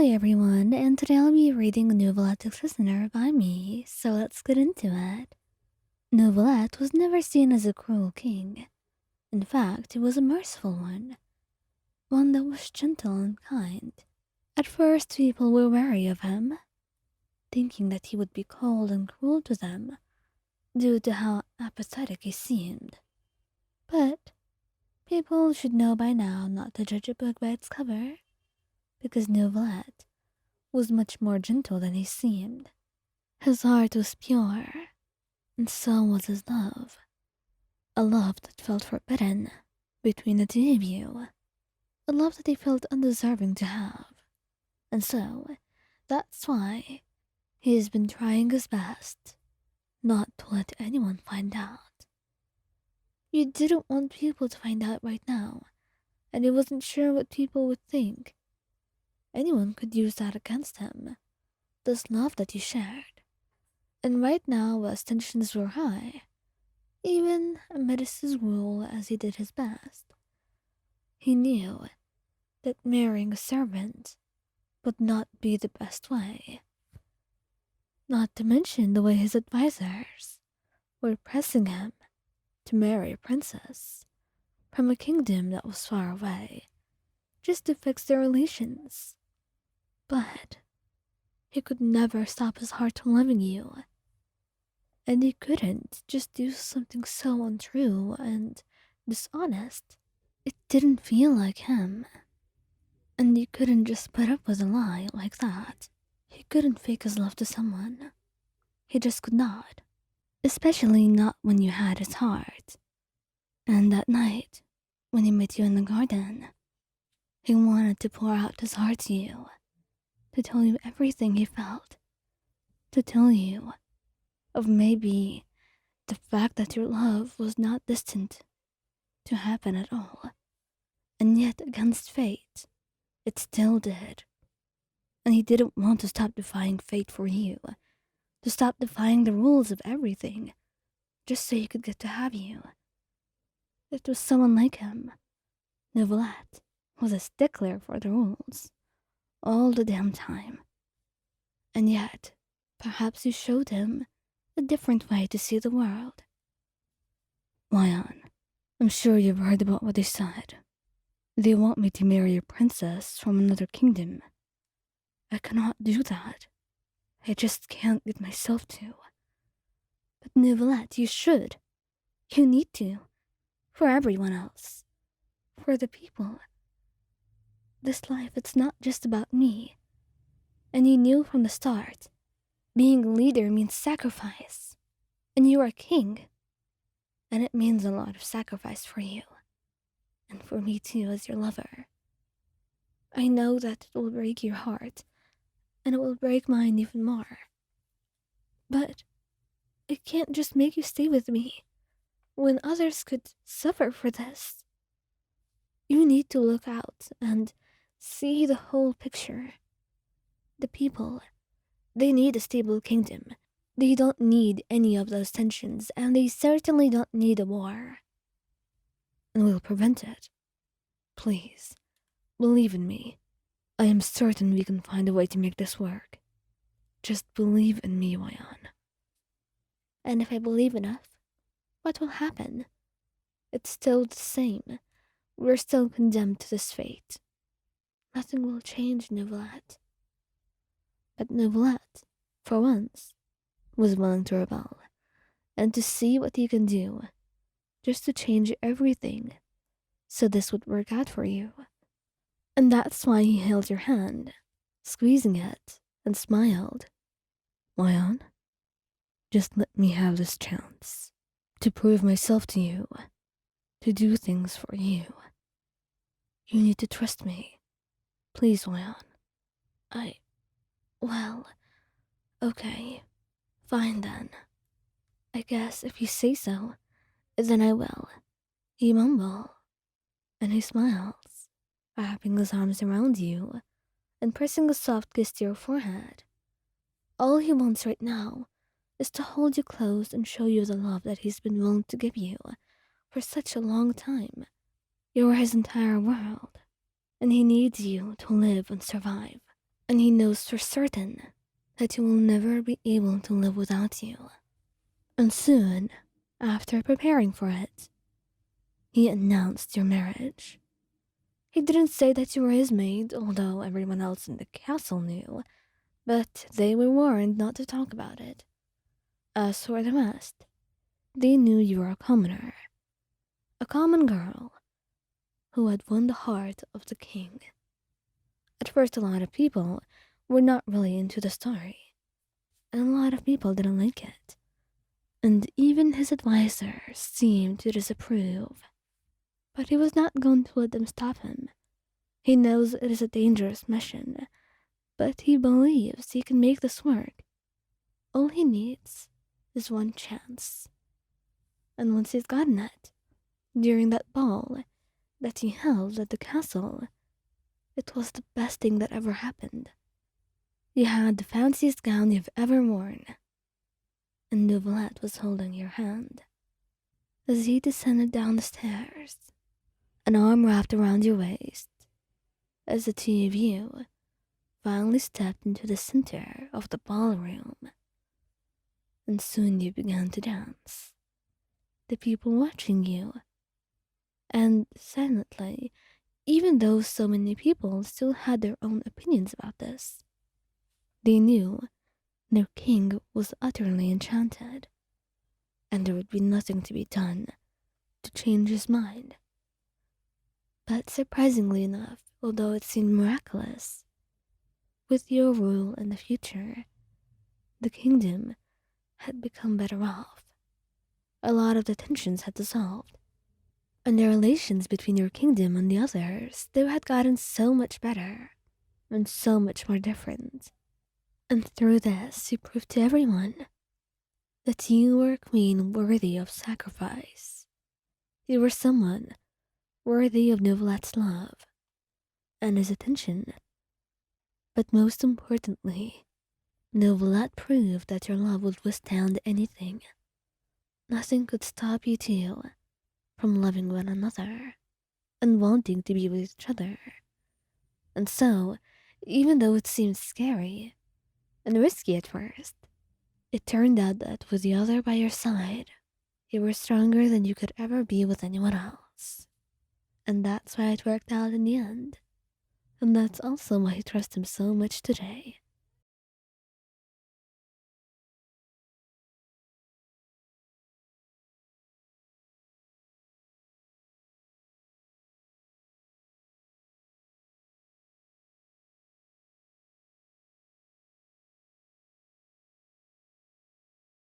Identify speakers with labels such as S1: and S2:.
S1: Hi everyone, and today I'll be reading a Neuvillette Listener by me, so let's get into it. Neuvillette was never seen as a cruel king. In fact, he was a merciful one that was gentle and kind. At first, people were wary of him, thinking that he would be cold and cruel to them due to how apathetic he seemed. But people should know by now not to judge a book by its cover, because Neuvillette was much more gentle than he seemed. His heart was pure, and so was his love. A love that felt forbidden between the two of you. A love that he felt undeserving to have. And so, that's why he has been trying his best not to let anyone find out. You didn't want people to find out right now, and he wasn't sure what people would think. Anyone could use that against him. This love that you shared. And right now, as tensions were high, even amidst his rule as he did his best, he knew that marrying a servant would not be the best way. Not to mention the way his advisors were pressing him to marry a princess from a kingdom that was far away, just to fix their relations. But he could never stop his heart from loving you. And he couldn't just do something so untrue and dishonest. It didn't feel like him. And he couldn't just put up with a lie like that. He couldn't fake his love to someone. He just could not. Especially not when you had his heart. And that night, when he met you in the garden, he wanted to pour out his heart to you. To tell you everything he felt. To tell you of maybe the fact that your love was not destined to happen at all. And yet, against fate, it still did. And he didn't want to stop defying fate for you, to stop defying the rules of everything, just so he could get to have you. It was someone like him. Neuvillette was a stickler for the rules, all the damn time. And yet, perhaps you showed him a different way to see the world. Lion, I'm sure you've heard about what they said. They want me to marry a princess from another kingdom. I cannot do that. I just can't get myself to. But Neuvillette, you should. You need to. For everyone else. For the people. This life, it's not just about me. And you knew from the start, being a leader means sacrifice. And you are king. And it means a lot of sacrifice for you. And for me too as your lover. I know that it will break your heart. And it will break mine even more. But I can't just make you stay with me when others could suffer for this. You need to look out and see the whole picture. The people, they need a stable kingdom. They don't need any of those tensions, and they certainly don't need a war. And we'll prevent it. Please, believe in me. I am certain we can find a way to make this work. Just believe in me, Wayan. And if I believe enough, what will happen? It's still the same. We're still condemned to this fate. Nothing will change, Neuvillette. But Neuvillette, for once, was willing to rebel, and to see what he can do, just to change everything, so this would work out for you. And that's why he held your hand, squeezing it, and smiled. Lion, just let me have this chance to prove myself to you, to do things for you. You need to trust me. Please, Lion. Well, okay. Fine then. I guess if you say so, then I will. He mumbles, and he smiles, wrapping his arms around you and pressing a soft kiss to your forehead. All he wants right now is to hold you close and show you the love that he's been willing to give you for such a long time. You're his entire world, and he needs you to live and survive. and he knows for certain that he will never be able to live without you. And soon, after preparing for it, he announced your marriage. He didn't say that you were his maid, although everyone else in the castle knew, but they were warned not to talk about it. As for the rest, they knew you were a common girl who had won the heart of the king. At first, a lot of people were not really into the story, and a lot of people didn't like it, and even his advisors seemed to disapprove. But he was not going to let them stop him. He knows it is a dangerous mission, but he believes he can make this work. All he needs is one chance. And once he's gotten it, during that ball that he held at the castle, it was the best thing that ever happened. You had the fanciest gown you've ever worn, and Neuvillette was holding your hand as he descended down the stairs, an arm wrapped around your waist, as the two of you finally stepped into the center of the ballroom. And soon you began to dance, the people watching you, and silently, even though so many people still had their own opinions about this. They knew their king was utterly enchanted, and there would be nothing to be done to change his mind. But surprisingly enough, although it seemed miraculous, with your rule in the future, the kingdom had become better off. A lot of the tensions had dissolved, and the relations between your kingdom and the others, they had gotten so much better and so much more different. And through this, you proved to everyone that you were a queen worthy of sacrifice. You were someone worthy of Neuvillette's love and his attention. But most importantly, Neuvillette proved that your love would withstand anything. Nothing could stop you two from loving one another and wanting to be with each other. And so, even though it seemed scary and risky at first, it turned out that with the other by your side, you were stronger than you could ever be with anyone else. And that's why it worked out in the end. And that's also why I trust him so much today.